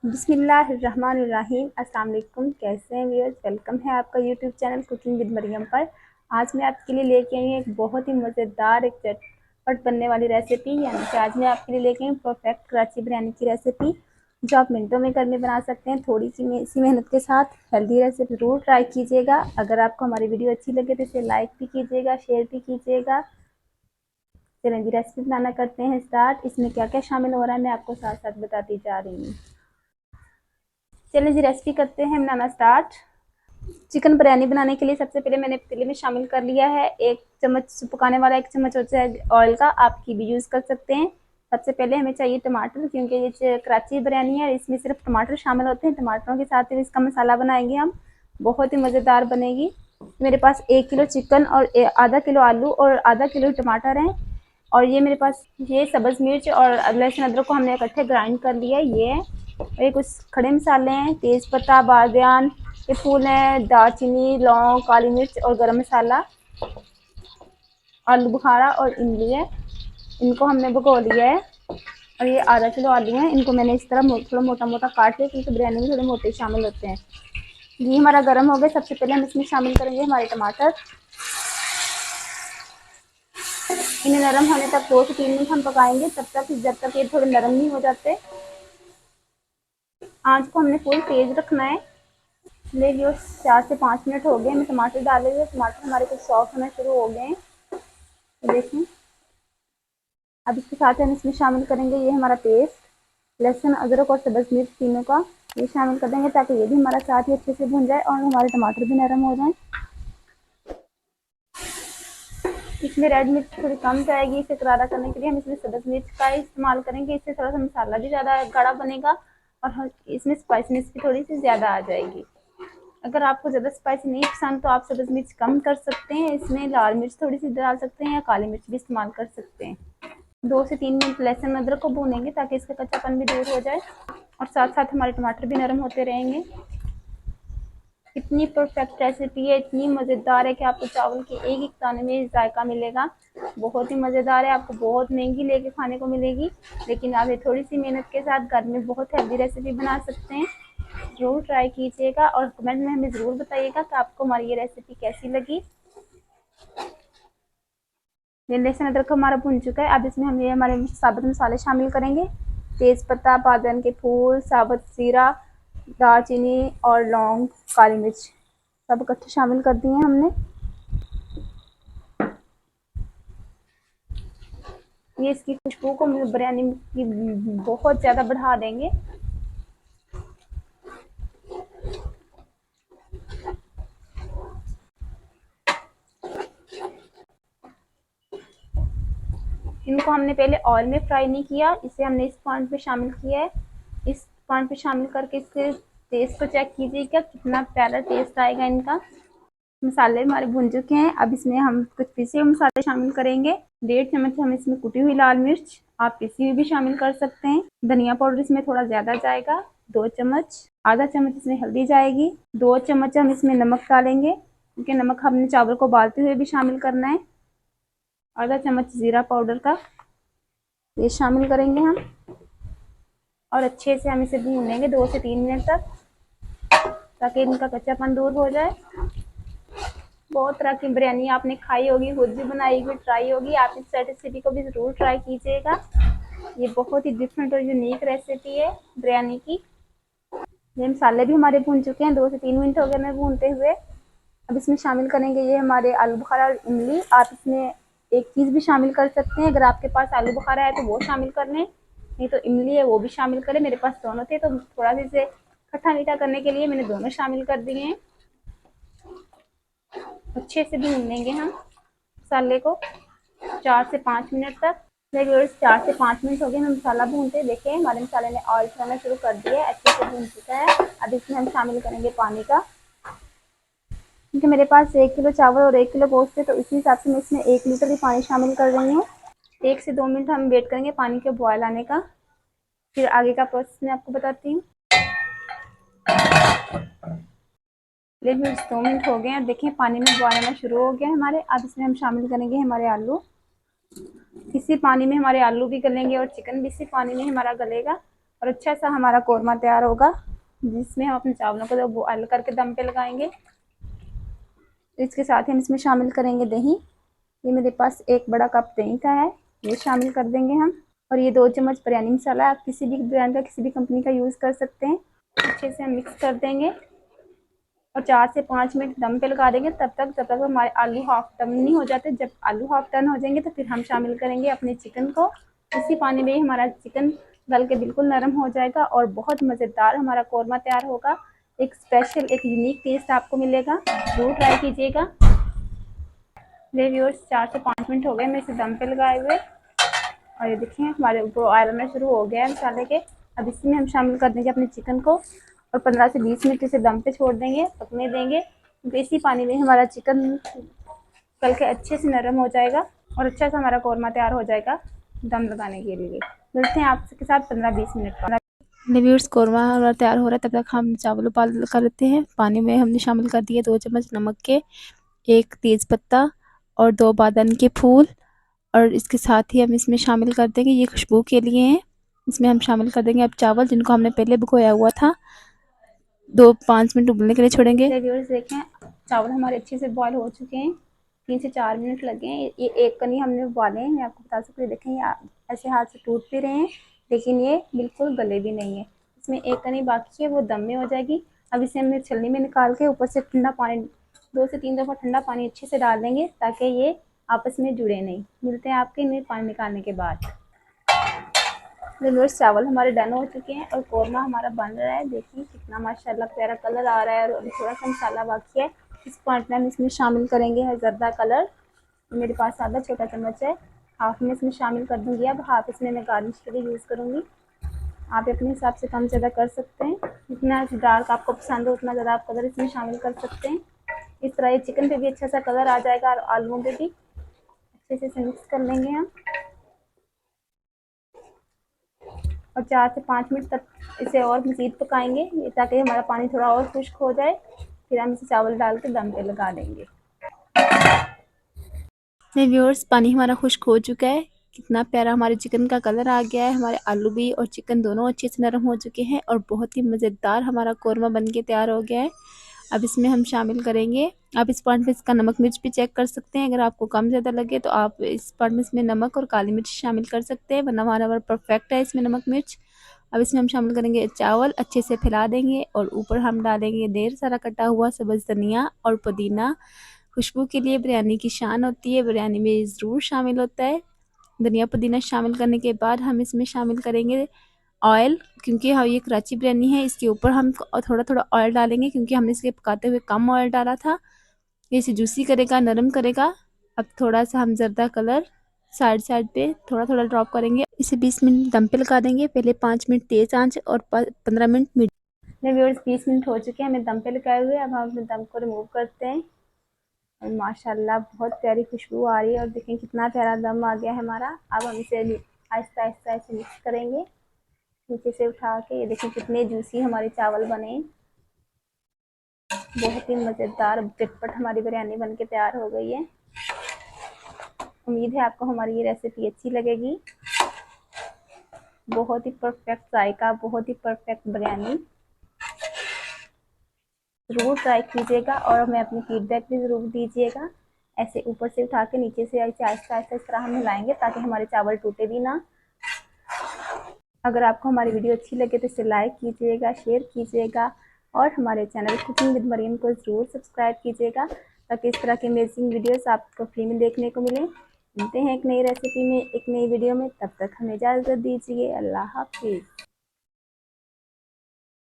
बिस्मिल्लाहिर्रहमानिर्रहीम। अस्सलाम वालेकुम। कैसे हैं व्यूअर्स? वेलकम है आपका YouTube channel cooking with Maryam पर। आज मैं आपके लिए लेके आई हूँ एक बहुत ही मज़ेदार एक झटपट बनने वाली रेसिपी, यानी कि आज मैं आपके लिए लेके आई हूँ परफेक्ट कराची बिरयानी की रेसिपी, जो आप मिनटों में घर में बना सकते हैं थोड़ी सी मेहनत के साथ। हेल्दी रेसिपी ज़रूर ट्राई कीजिएगा। अगर आपको हमारी वीडियो अच्छी लगे तो इसे लाइक भी कीजिएगा, शेयर भी कीजिएगा। चलें जी, रेसिपी बनाना करते हैं स्टार्ट। इसमें क्या क्या शामिल हो रहा है मैं आपको साथ साथ बताती जा रही हूँ। चलिए जी, रेसिपी करते हैं बनाना स्टार्ट। चिकन बिरयानी बनाने के लिए सबसे पहले मैंने पतीले में शामिल कर लिया है 1 चम्मच पकाने वाला, 1 चम्मच होता है ऑयल का, आप घी भी यूज़ कर सकते हैं। सबसे पहले हमें चाहिए टमाटर, क्योंकि ये कराची बिरयानी है, इसमें सिर्फ टमाटर शामिल होते हैं। टमाटरों के साथ ही इसका मसाला बनाएंगे हम, बहुत ही मज़ेदार बनेगी। मेरे पास 1 किलो चिकन और आधा किलो आलू और आधा किलो टमाटर हैं। और ये मेरे पास ये सब्ज़ मिर्च और लहसुन अदरक को हमने इकट्ठे ग्राइंड कर लिया है। ये है और ये कुछ खड़े मसाले हैं, तेज़पत्ता, बादियान के फूल हैं, दालचीनी, लौंग, काली मिर्च और गरम मसाला, आलू बुखारा और इमली है। इनको हमने भिगो लिया है। और ये आधा किलो आलू हैं, इनको मैंने इस तरह थोड़ा मोटा मोटा काट लिया, क्योंकि बिरयानी में थोड़े मोटे शामिल होते हैं। घी हमारा गर्म हो गया। सबसे पहले हम इसमें शामिल करेंगे हमारे टमाटर। इन्हें नरम होने तक 2 से 3 मिनट हम पकाएंगे, तब तक जब तक ये थोड़े नरम नहीं हो जाते। आंच को हमने फुल तेज रखना है। देखिए 4 से 5 मिनट हो गए हमें टमाटर डाले हुए। टमाटर हमारे कुछ सॉफ्ट होना शुरू हो गए हैं, तो देखें। अब इसके साथ हम इसमें शामिल करेंगे ये हमारा पेस्ट, लहसुन अदरक और सब्ज़ मिर्च तीनों का। ये शामिल कर देंगे ताकि ये भी हमारा साथ ही अच्छे से भुन जाए और हमारे टमाटर भी नरम हो जाएं। इसमें रेड मिर्च थोड़ी कम जाएगी, इसे करारा करने के लिए हम इसमें सब्ज़ मिर्च का इस्तेमाल करेंगे। इससे थोड़ा सा मसाला भी ज़्यादा गाढ़ा बनेगा और इसमें स्पाइसीनेस भी थोड़ी सी ज़्यादा आ जाएगी। अगर आपको ज़्यादा स्पाइसी नहीं पसंद तो आप सब्ज़ मिर्च कम कर सकते हैं, इसमें लाल मिर्च थोड़ी सी डाल सकते हैं या काली मिर्च भी इस्तेमाल कर सकते हैं। 2 से 3 मिनट लहसुन अदरक को भूनेंगे ताकि इसका कच्चापन भी दूर हो जाए और साथ साथ हमारे टमाटर भी नरम होते रहेंगे। इतनी परफेक्ट रेसिपी है, इतनी मज़ेदार है कि आपको चावल के एक एक दाने में जायका मिलेगा। बहुत ही मज़ेदार है, आपको बहुत महंगी लेके खाने को मिलेगी, लेकिन आप ये थोड़ी सी मेहनत के साथ घर में बहुत हेल्दी रेसिपी बना सकते हैं। ज़रूर ट्राई कीजिएगा और कमेंट में हमें ज़रूर बताइएगा कि आपको हमारी ये रेसिपी कैसी लगी। ये लहसुन अदरक हमारा भुन चुका है। अब इसमें हम ये हमारे साबुत मसाले शामिल करेंगे, तेज़पत्ता, बादाम के फूल, साबुत जीरा, दालचीनी और लौंग, काली मिर्च सब इकट्ठे शामिल कर दिए हैं हमने। ये इसकी खुशबू को बिरयानी की बहुत ज़्यादा बढ़ा देंगे। इनको हमने पहले ऑयल में फ्राई नहीं किया, इसे हमने इस पॉइंट पे शामिल किया है। इस पॉइंट पे शामिल करके इसके टेस्ट को चेक कीजिएगा, कितना प्यारा टेस्ट आएगा इनका। मसाले हमारे भुन चुके हैं। अब इसमें हम कुछ पिसे हुए मसाले शामिल करेंगे। 1.5 चम्मच हम इसमें कुटी हुई लाल मिर्च, आप पिसी हुई भी शामिल कर सकते हैं। धनिया पाउडर इसमें थोड़ा ज़्यादा जाएगा, 2 चम्मच। आधा चम्मच इसमें हल्दी जाएगी। 2 चम्मच हम इसमें नमक डालेंगे, क्योंकि नमक हमने चावल को उबालते हुए भी शामिल करना है। आधा चम्मच ज़ीरा पाउडर का ये शामिल करेंगे हम और अच्छे से हम इसे भूनेंगे 2 से 3 मिनट तक, ताकि इनका कच्चापन दूर हो जाए। बहुत तरह की बिरयानी आपने खाई होगी, खुद भी बनाई हुई ट्राई होगी, आप इस रेसिपी को भी ज़रूर ट्राई कीजिएगा। ये बहुत ही डिफरेंट और यूनिक रेसिपी है बिरयानी की। ये मसाले भी हमारे भून चुके हैं, 2 से 3 मिनट हो गए हमें भूनते हुए। अब इसमें शामिल करेंगे ये हमारे आलू बुखारा और इमली। आप इसमें एक चीज़ भी शामिल कर सकते हैं, अगर आपके पास आलू बुखारा है तो वो शामिल कर लें, नहीं तो इमली है वो भी शामिल करें। मेरे पास दोनों थे, तो थोड़ा सा इसे खट्टा मीठा करने के लिए मैंने दोनों शामिल कर दिए हैं। अच्छे से भून लेंगे हम मसाले को 4 से 5 मिनट तक। देखिए 4 से 5 मिनट हो गए हमें मसाला भूनते। देखिए हमारे मसाले ने ऑयल छोड़ना शुरू कर दिया है, अच्छे से भून चुका है। अब इसमें हम शामिल करेंगे पानी का, क्योंकि मेरे पास 1 किलो चावल और 1 किलो गोश्त है, तो इसी हिसाब से मैं इसमें 1 लीटर ही पानी शामिल कर रही हूँ। 1 से 2 मिनट हम वेट करेंगे पानी के बॉयल आने का, फिर आगे का प्रोसेस मैं आपको बताती हूँ। लगभग 2 मिनट हो गए हैं। देखिए पानी में बॉयल आना शुरू हो गया है हमारे। अब इसमें हम शामिल करेंगे हमारे आलू। इसी पानी में हमारे आलू भी गलेंगे और चिकन भी इसी पानी में हमारा गलेगा। और अच्छा सा हमारा कोरमा तैयार होगा, जिसमें हम अपने चावलों को बॉयल करके दम पे लगाएंगे। इसके साथ ही हम इसमें शामिल करेंगे दही। ये मेरे पास 1 बड़ा कप दही का है, ये शामिल कर देंगे हम। और ये 2 चम्मच बिरयानी मसाला, आप किसी भी ब्रांड का, किसी भी कंपनी का यूज़ कर सकते हैं। अच्छे से हम मिक्स कर देंगे और 4 से 5 मिनट दम पे लगा देंगे, तब तक हमारे आलू हाफ टर्न नहीं हो जाते। जब आलू हाफ टर्न हो जाएंगे तो फिर हम शामिल करेंगे अपने चिकन को। इसी पानी में ही हमारा चिकन गल के बिल्कुल नरम हो जाएगा और बहुत मज़ेदार हमारा कोरमा तैयार होगा। एक स्पेशल, एक यूनिक टेस्ट आपको मिलेगा, ज़रूर ट्राई कीजिएगा। मेरे व्यूअर्स 4 से 5 मिनट हो गए मैं इसे दम पे लगाए हुए, और ये देखिए हमारे ऊपर ऑयल आना शुरू हो गया है मसाले के। अब इसमें हम शामिल कर देंगे अपने चिकन को और 15 से 20 मिनट इसे दम पे छोड़ देंगे, पकने देंगे, क्योंकि इसी पानी में हमारा चिकन गल के अच्छे से नरम हो जाएगा और अच्छा सा हमारा कोरमा तैयार हो जाएगा दम लगाने के लिए। मिलते हैं आपके साथ 15-20 मिनट बाद। व्यूअर्स कोरमा हमारा तैयार हो रहा है, तब तक हम चावल उबाल कर लेते हैं। पानी में हमने शामिल कर दिए 2 चम्मच नमक के, 1 तेज पत्ता और 2 बादाम के फूल, और इसके साथ ही हम इसमें शामिल कर देंगे, ये खुशबू के लिए हैं, इसमें हम शामिल कर देंगे अब चावल, जिनको हमने पहले भिगोया हुआ था। 2-5 मिनट उबलने के लिए छोड़ेंगे। व्यूअर्स देखें चावल हमारे अच्छे से बॉयल हो चुके हैं, 3 से 4 मिनट लगे हैं। ये एक कनी हमने उबाले हैं, मैं आपको बता सकती हूँ। देखें ये ऐसे हाथ से टूट भी रहे हैं, लेकिन ये बिल्कुल गले भी नहीं है। इसमें एक कनी बाकी है, वो दम में हो जाएगी। अब इसे हमने छलनी में निकाल के ऊपर से ठंडा पानी, 2 से 3 दफ़ा ठंडा पानी अच्छे से डाल देंगे, ताकि ये आपस में जुड़े नहीं। मिलते हैं आपके इन्हें पानी निकालने के बाद। व्यूअर्स चावल हमारे डन हो चुके हैं और कोरमा हमारा बन रहा है। देखिए कितना माशाल्लाह प्यारा कलर आ रहा है, और अभी थोड़ा सा मसाला बाकी है। इस पॉइंट में हम इसमें शामिल करेंगे है ज़र्दा कलर, मेरे पास आधा छोटा चम्मच है, हाफ में इसमें शामिल कर दूँगी। अब हाफ इसमें मैं गार्निश के लिए यूज़ करूँगी। आप अपने हिसाब से कम ज़्यादा कर सकते हैं, जितना डार्क आपको पसंद हो उतना ज़्यादा आप कलर इसमें शामिल कर सकते हैं। इस तरह ये चिकन पे भी अच्छा सा कलर आ जाएगा और आलूओं पे भी। अच्छे से इसे मिक्स कर लेंगे हम और 4 से 5 मिनट तक इसे और मज़ीद पकाएंगे, ताकि हमारा पानी थोड़ा और खुश्क हो जाए। फिर हम इसे चावल डाल के दम पे लगा देंगे। व्यूअर्स पानी हमारा खुश्क हो चुका है, कितना प्यारा हमारे चिकन का कलर आ गया है। हमारे आलू भी और चिकन दोनों अच्छे से नरम हो चुके हैं और बहुत ही मज़ेदार हमारा कोरमा बन के तैयार हो गया है। अब इसमें हम शामिल करेंगे, आप इस पॉइंट में इसका नमक मिर्च भी चेक कर सकते हैं। अगर आपको कम ज़्यादा लगे तो आप इस पॉइंट में इसमें नमक और काली मिर्च शामिल कर सकते हैं, वरना हमारा परफेक्ट है इसमें नमक मिर्च। अब इसमें हम शामिल करेंगे चावल, अच्छे से फैला देंगे और ऊपर हम डालेंगे ढेर सारा कटा हुआ सब्ज़ धनिया और पुदीना। खुशबू के लिए बिरयानी की शान होती है, बिरयानी में ज़रूर शामिल होता है। धनिया पुदीना शामिल करने के बाद हम इसमें शामिल करेंगे ऑयल, क्योंकि हाँ ये कराची बिरयानी है, इसके ऊपर हम थोड़ा थोड़ा ऑयल डालेंगे, क्योंकि हमने इसके पकाते हुए कम ऑयल डाला था। ये इसे जूसी करेगा, नरम करेगा। अब थोड़ा सा हम जर्दा कलर साइड साइड पे थोड़ा थोड़ा ड्रॉप करेंगे। इसे 20 मिनट दम पे लगा देंगे, पहले 5 मिनट तेज़ आंच और 15 मिनट मीडियम। व्यूअर्स 20 मिनट हो चुके हैं हमें दम पे लगाए हुए। अब हम अपने दम को रिमूव करते हैं और माशाल्लाह बहुत प्यारी खुशबू आ रही है, और देखें कितना प्यारा दम आ गया है हमारा। अब हम इसे आहिस्ता आहिस्ता ऐसे मिक्स करेंगे, नीचे से उठा के। ये देखें कितने जूसी हमारे चावल बने, बहुत ही मज़ेदार झटपट हमारी बिरयानी बन के तैयार हो गई है। उम्मीद है आपको हमारी ये रेसिपी अच्छी लगेगी। बहुत ही परफेक्ट जायका, बहुत ही परफेक्ट बिरयानी, ज़रूर ट्राई कीजिएगा और हमें अपनी फीडबैक भी ज़रूर दीजिएगा। ऐसे ऊपर से उठा के नीचे से ऐसे आहिस्ता आहिस्ता इस तरह हम हिलाएंगे, ताकि हमारे चावल टूटे भी ना। अगर आपको हमारी वीडियो अच्छी लगे तो इसे लाइक कीजिएगा, शेयर कीजिएगा और हमारे चैनल कुकिंग विद मरियम को ज़रूर सब्सक्राइब कीजिएगा, ताकि इस तरह की अमेजिंग वीडियोस आपको फ्री में देखने को मिले। मिलते हैं एक नई रेसिपी में, एक नई वीडियो में, तब तक हमें इजाज़त दीजिए। अल्लाह हाफिज़।